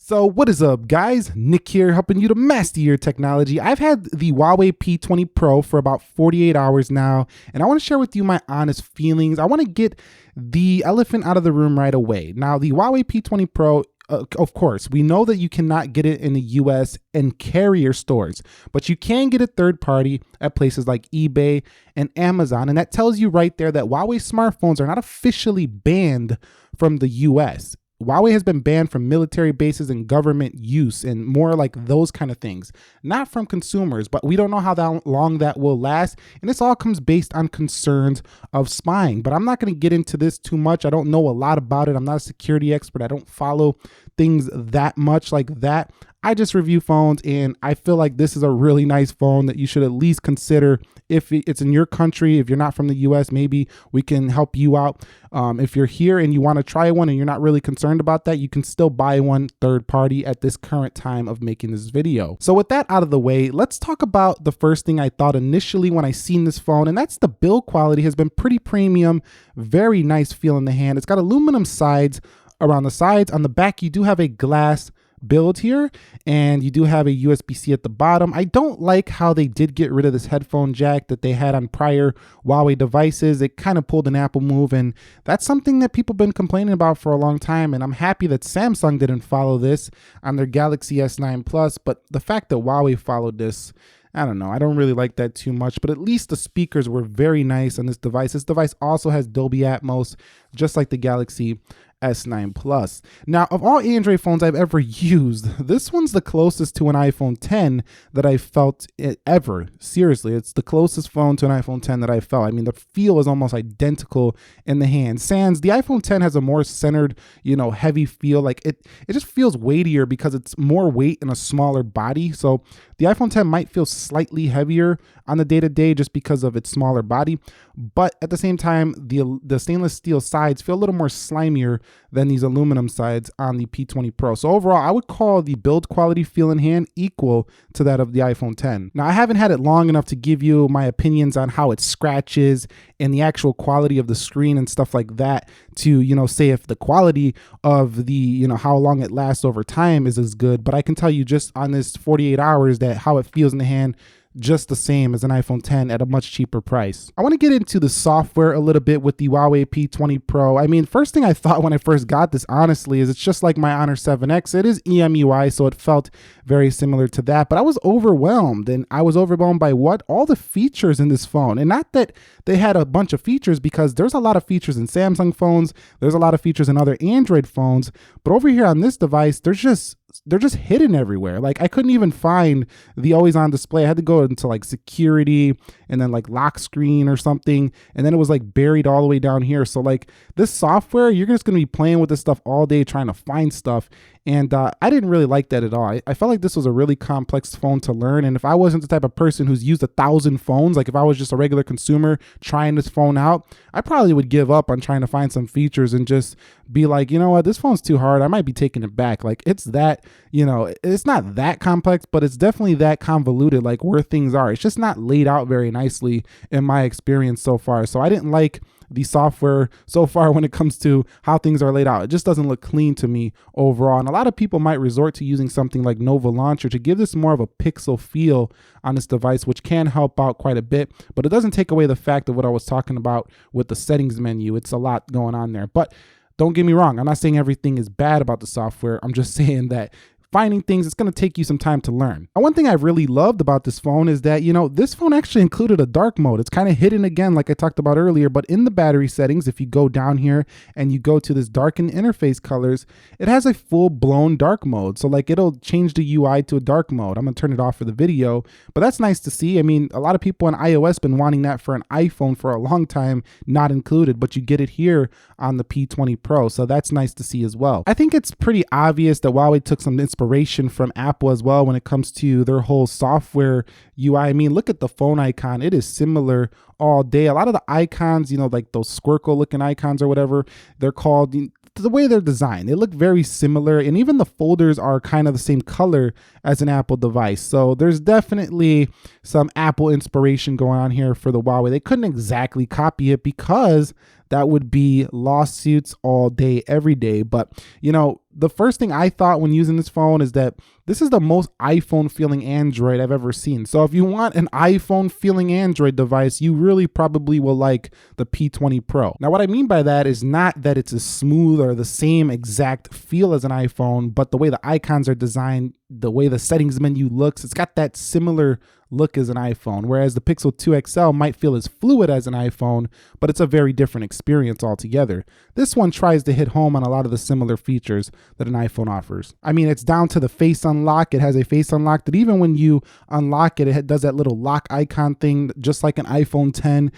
So what is up, guys? Nick here, helping you to master your technology. I've had the Huawei P20 Pro for about 48 hours now, and I want to share with you my honest feelings. I want to get the elephant out of the room right away. Now, the Huawei P20 Pro, of course, we know that you cannot get it in the US and carrier stores, but you can get it third party at places like eBay and Amazon. And that tells you right there that Huawei smartphones are not officially banned from the US. Huawei has been banned from military bases and government use and more like those kind of things, not from consumers, but we don't know how long that will last. And this all comes based on concerns of spying, but I'm not going to get into this too much. I don't know a lot about it. I'm not a security expert. I don't follow things that much like that. I just review phones, and I feel like this is a really nice phone that you should at least consider if it's in your country. If you're not from the US, maybe we can help you out. If you're here and you want to try one and you're not really concerned about that, you can still buy one third party at this current time of making this video. So with that out of the way, let's talk about the first thing I thought initially when I seen this phone, and that's the build quality has been pretty premium, very nice feel in the hand. It's got aluminum sides around the sides. On the back, you do have a glass build here, and you do have a USB-C at the bottom. I don't like how they did get rid of this headphone jack that they had on prior Huawei devices. It kind of pulled an Apple move, and that's something that people have been complaining about for a long time, and I'm happy that Samsung didn't follow this on their Galaxy S9 Plus, but the fact that Huawei followed this, I don't know. I don't really like that too much, but at least the speakers were very nice on this device. This device also has Dolby Atmos, just like the Galaxy S9 Plus. Now, of all Android phones I've ever used, this one's the closest to an iPhone 10 that I felt ever. Seriously, it's the closest phone to an iPhone 10 that I felt. I mean, the feel is almost identical in the hand. Sans, the iPhone 10 has a more centered, heavy feel. Like it just feels weightier because it's more weight in a smaller body. So the iPhone 10 might feel slightly heavier on the day-to-day just because of its smaller body, but at the same time, the stainless steel sides feel a little more slimier than these aluminum sides on the P20 Pro. So overall, I would call the build quality feel in hand equal to that of the iPhone 10. Now, I haven't had it long enough to give you my opinions on how it scratches and the actual quality of the screen and stuff like that to, say if the quality of the, how long it lasts over time is as good. But I can tell you just on this 48 hours that how it feels in the hand, just the same as an iPhone 10 at a much cheaper price. I want to get into the software a little bit with the Huawei P20 Pro. I mean, first thing I thought when I first got this, honestly, is it's just like my Honor 7X. It is EMUI, so it felt very similar to that, but I was overwhelmed, and I was overwhelmed by all the features in this phone. And not that they had a bunch of features, because there's a lot of features in Samsung phones, there's a lot of features in other Android phones, but over here on this device, they're just hidden everywhere. Like I couldn't even find the always on display. I had to go into like security and then like lock screen or something. And then it was like buried all the way down here. So like this software, you're just going to be playing with this stuff all day, trying to find stuff. And I didn't really like that at all. I felt like this was a really complex phone to learn. And if I wasn't the type of person who's used 1,000 phones, like if I was just a regular consumer trying this phone out, I probably would give up on trying to find some features and just be like, you know what, this phone's too hard. I might be taking it back. Like it's that, it's not that complex, but it's definitely that convoluted, like where things are. It's just not laid out very nicely in my experience so far. So I didn't like the software so far when it comes to how things are laid out. It just doesn't look clean to me overall. And a lot of people might resort to using something like Nova Launcher to give this more of a pixel feel on this device, which can help out quite a bit, but it doesn't take away the fact of what I was talking about with the settings menu. It's a lot going on there, but don't get me wrong. I'm not saying everything is bad about the software. I'm just saying that finding things, it's going to take you some time to learn. And one thing I really loved about this phone is that, this phone actually included a dark mode. It's kind of hidden again, like I talked about earlier, but in the battery settings, if you go down here and you go to this darken interface colors, it has a full blown dark mode. So like it'll change the UI to a dark mode. I'm going to turn it off for the video, but that's nice to see. I mean, a lot of people on iOS been wanting that for an iPhone for a long time, not included, but you get it here on the P20 Pro. So that's nice to see as well. I think it's pretty obvious that Huawei took some inspiration from Apple as well when it comes to their whole software UI. I mean, look at the phone icon. It is similar all day. A lot of the icons, like those Squircle looking icons or whatever they're called, the way they're designed, they look very similar, and even the folders are kind of the same color as an Apple device. So there's definitely some Apple inspiration going on here for the Huawei. They couldn't exactly copy it because that would be lawsuits all day, every day. But you know, the first thing I thought when using this phone is that this is the most iPhone feeling Android I've ever seen. So if you want an iPhone feeling Android device, you really probably will like the P20 Pro. Now, what I mean by that is not that it's as smooth or the same exact feel as an iPhone, but the way the icons are designed, the way the settings menu looks, it's got that similar look as an iPhone, whereas the Pixel 2 XL might feel as fluid as an iPhone, but it's a very different experience altogether. This one tries to hit home on a lot of the similar features that an iPhone offers. I mean, it's down to the face unlock. It has a face unlock that even when you unlock it, it does that little lock icon thing, just like an iPhone 10.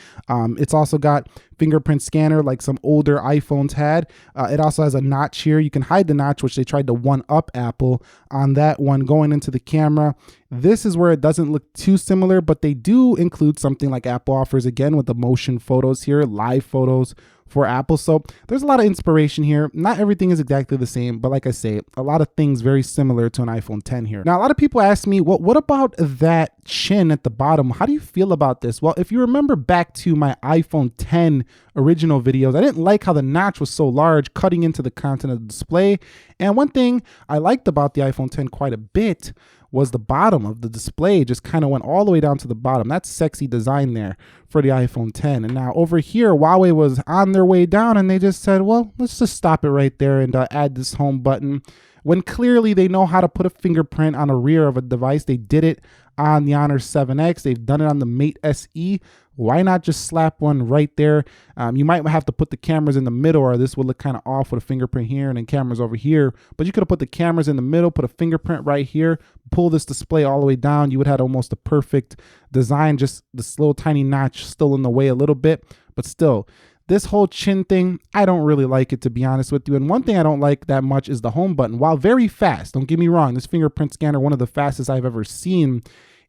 It's also got fingerprint scanner like some older iPhones had. It also has a notch here. You can hide the notch, which they tried to one-up Apple on that one. Going into the camera, this is where it doesn't look too similar, but they do include something like Apple offers again with the motion photos here, live photos for Apple. So there's a lot of inspiration here. Not everything is exactly the same, but like I say, a lot of things very similar to an iPhone 10 here. Now, a lot of people ask me, well, what about that chin at the bottom? How do you feel about this? Well, if you remember back to my iPhone 10 original videos, I didn't like how the notch was so large, cutting into the content of the display. And one thing I liked about the iPhone 10 quite a bit was the bottom of the display just kind of went all the way down to the bottom. That's sexy design there for the iPhone 10. And now over here, Huawei was on their way down and they just said, well, let's just stop it right there and add this home button. When clearly they know how to put a fingerprint on the rear of a device. They did it on the Honor 7X. They've done it on the Mate SE. Why not just slap one right there? You might have to put the cameras in the middle, or this would look kind of off with a fingerprint here and then cameras over here. But you could have put the cameras in the middle, put a fingerprint right here, pull this display all the way down. You would have almost a perfect design, just this little tiny notch still in the way a little bit, but still. This whole chin thing, I don't really like it, to be honest with you. And one thing I don't like that much is the home button. While very fast, don't get me wrong, this fingerprint scanner, one of the fastest I've ever seen,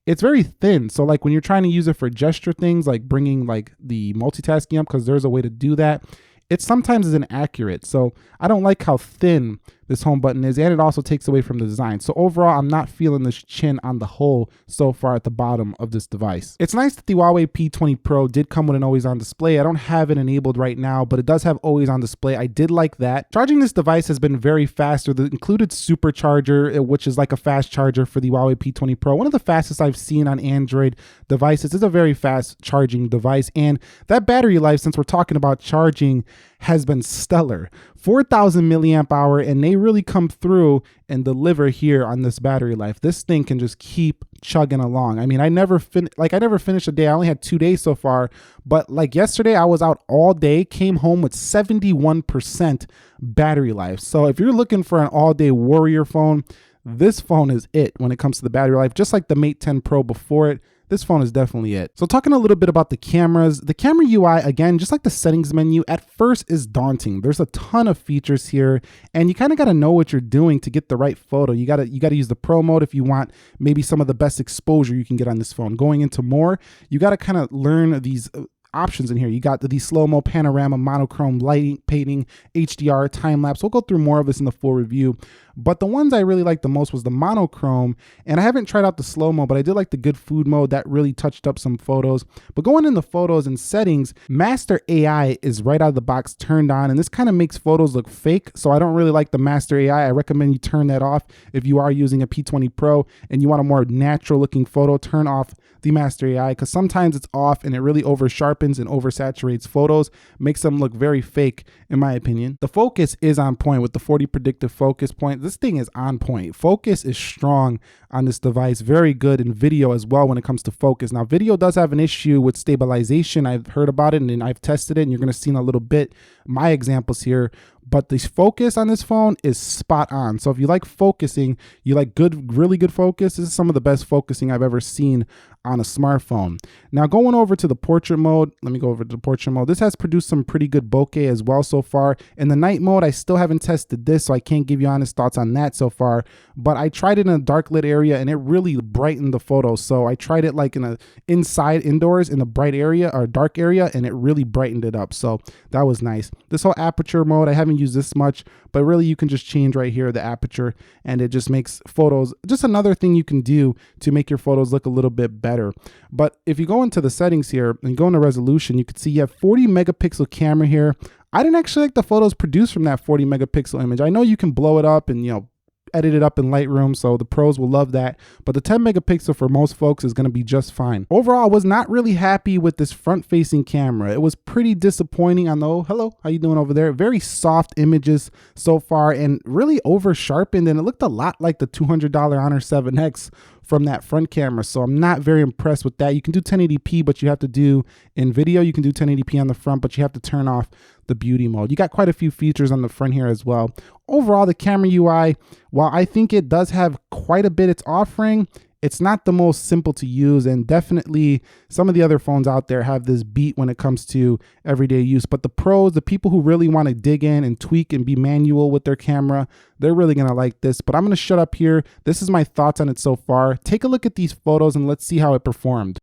it's very thin. So like when you're trying to use it for gesture things, like bringing like the multitasking up, because there's a way to do that, it sometimes is inaccurate. So I don't like how thin this home button is, and it also takes away from the design. So overall, I'm not feeling this chin on the whole so far at the bottom of this device. It's nice that the Huawei P20 Pro did come with an always on display. I don't have it enabled right now, but it does have always on display. I did like that. Charging this device has been very fast. The included supercharger, which is like a fast charger for the Huawei P20 Pro, one of the fastest I've seen on Android devices. It's a very fast charging device, and that battery life, since we're talking about charging, has been stellar. 4,000 milliamp hour, and they really come through and deliver here on this battery life. This thing can just keep chugging along. I mean, I never finished a day. I only had 2 days so far, but like yesterday, I was out all day, came home with 71% battery life. So if you're looking for an all-day warrior phone, this phone is it when it comes to the battery life. Just like the Mate 10 Pro before it, this phone is definitely it. So talking a little bit about the cameras, the camera UI, again, just like the settings menu, at first is daunting. There's a ton of features here, and you kind of got to know what you're doing to get the right photo. You got to use the Pro mode if you want maybe some of the best exposure you can get on this phone. Going into more, you got to kind of learn these options in here. You got the slow-mo, panorama, monochrome, lighting, painting, HDR, time-lapse. We'll go through more of this in the full review. But the ones I really liked the most was the monochrome, and I haven't tried out the slow-mo, but I did like the good food mode. That really touched up some photos. But going in the photos and settings, Master AI is right out of the box turned on, and this kind of makes photos look fake, so I don't really like the Master AI. I recommend you turn that off if you are using a P20 Pro and you want a more natural-looking photo. Turn off the Master AI, because sometimes it's off and it really over sharpens and oversaturates photos, makes them look very fake in my opinion. The focus is on point with the 40 predictive focus point. This thing is on point. Focus is strong on this device, very good in video as well when it comes to focus. Now video does have an issue with stabilization. I've heard about it and I've tested it, and you're going to see in a little bit my examples here, but the focus on this phone is spot on. So if you like focusing, you like really good focus, this is some of the best focusing I've ever seen on a smartphone. Now going over to the portrait mode, let me go over to the portrait mode. This has produced some pretty good bokeh as well so far. In the night mode, I still haven't tested this, so I can't give you honest thoughts on that so far, but I tried it in a dark lit area and it really brightened the photos. So I tried it like in a indoors in a bright area or dark area, and it really brightened it up. So that was nice. This whole aperture mode, I haven't only use this much, but really you can just change right here the aperture, and it just makes photos, just another thing you can do to make your photos look a little bit better. But if you go into the settings here and go into resolution, you can see you have 40 megapixel camera here. I didn't actually like the photos produced from that 40 megapixel image. I know you can blow it up and, edit it up in Lightroom, so the pros will love that, but the 10 megapixel for most folks is going to be just fine. Overall, I was not really happy with this front-facing camera. It was pretty disappointing. I know, hello, how you doing over there? Very soft images so far, and really over sharpened, and it looked a lot like the $200 Honor 7X from that front camera. So I'm not very impressed with that. You can do 1080p, but you have to do in video, you can do 1080p on the front, but you have to turn off the beauty mode. You got quite a few features on the front here as well. Overall, the camera UI, while I think it does have quite a bit it's offering, it's not the most simple to use, and definitely some of the other phones out there have this beat when it comes to everyday use. But the pros, the people who really want to dig in and tweak and be manual with their camera, they're really going to like this. But I'm going to shut up here. This is my thoughts on it so far. Take a look at these photos and let's see how it performed.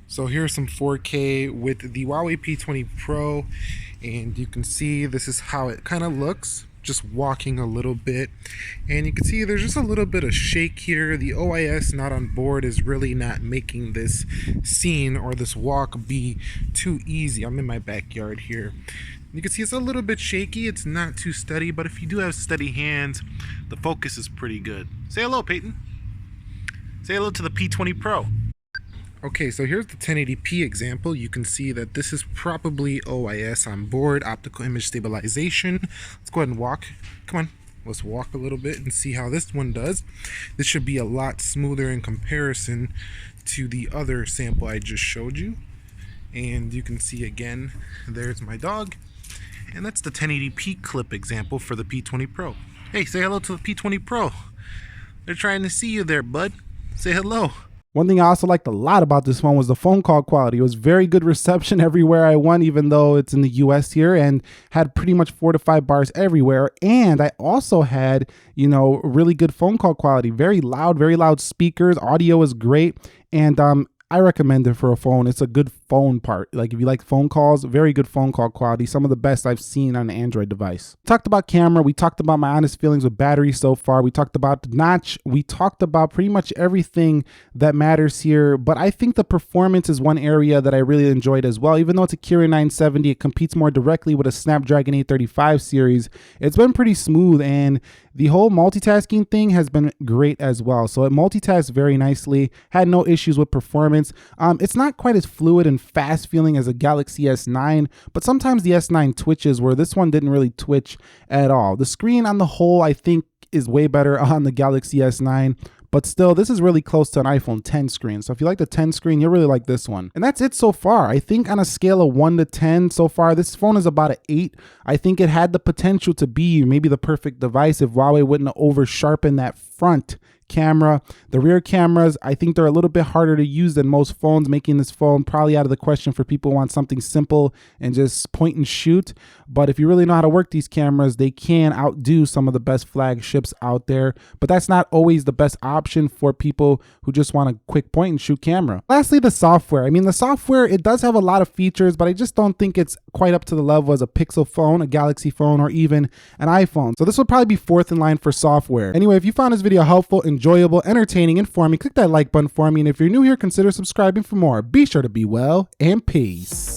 So here's some 4K with the Huawei P20 Pro, and you can see this is how it kind of looks, just walking a little bit, and you can see there's just a little bit of shake here. The OIS not on board is really not making this scene or this walk be too easy. I'm in my backyard here. You can see it's a little bit shaky. It's not too steady, but if you do have steady hands, the focus is pretty good. Say hello, Peyton. Say hello to the P20 Pro. Okay, so here's the 1080p example. You can see that this is probably OIS on board, optical image stabilization. Let's go ahead and walk. Come on, let's walk a little bit and see how this one does. This should be a lot smoother in comparison to the other sample I just showed you. And you can see again, there's my dog. And that's the 1080p clip example for the P20 Pro. Hey, say hello to the P20 Pro. They're trying to see you there, bud. Say hello. One thing I also liked a lot about this phone was the phone call quality. It was very good reception everywhere I went, even though it's in the US here, and had pretty much 4 to 5 bars everywhere. And I also had, really good phone call quality. Very loud speakers. Audio is great. And I recommend it for a phone. It's a good phone part. Like if you like phone calls, very good phone call quality. Some of the best I've seen on an Android device. Talked about camera. We talked about my honest feelings with battery so far. We talked about the notch. We talked about pretty much everything that matters here. But I think the performance is one area that I really enjoyed as well. Even though it's a Kirin 970, it competes more directly with a Snapdragon 835 series. It's been pretty smooth, and the whole multitasking thing has been great as well. So it multitasks very nicely. Had no issues with performance. It's not quite as fluid and fast feeling as a Galaxy S9, but sometimes the S9 twitches, where this one didn't really twitch at all. The screen on the whole, I think, is way better on the Galaxy S9. But still, this is really close to an iPhone 10 screen. So if you like the 10 screen, you'll really like this one. And that's it so far. I think on a scale of 1 to 10 so far, this phone is about an 8. I think it had the potential to be maybe the perfect device if Huawei wouldn't have over sharpened that front camera. The rear cameras, I think they're a little bit harder to use than most phones, making this phone probably out of the question for people who want something simple and just point and shoot. But if you really know how to work these cameras, they can outdo some of the best flagships out there. But that's not always the best option for people who just want a quick point and shoot camera. Lastly, the software. I mean, the software, it does have a lot of features, but I just don't think it's quite up to the level as a Pixel phone, a Galaxy phone, or even an iPhone. So this would probably be fourth in line for software. Anyway, if you found this video helpful, enjoyable, entertaining, informing, click that like button for me. And if you're new here, consider subscribing for more. Be sure to be well, and peace.